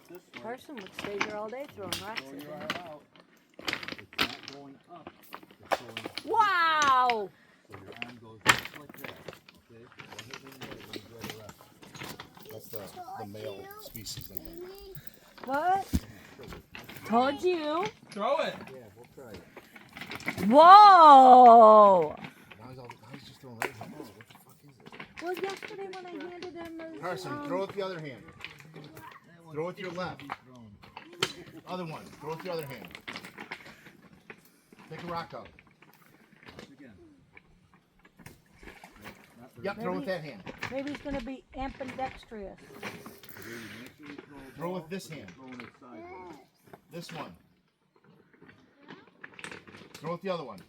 it this way. Carson would stay here all day throwing rocks Throw at your him. arm out. It's not going up. It's going Wow! so your arm goes just like that. Okay? Don't hit me in the leg when you throw the rest. That's the male species in there. What? Told you. Throw it. Yeah, we'll try it. Whoa! Now he's just throwing right hand. What the fuck is it? Well, yesterday when I handed him his, Carson, throw with the other hand. Throw with your left. Other one. Throw with the other hand. Take a rock out. Yep, throw with that hand. maybe he's going to be ambidextrous. Throw with this hand. This one. Throw with the other one.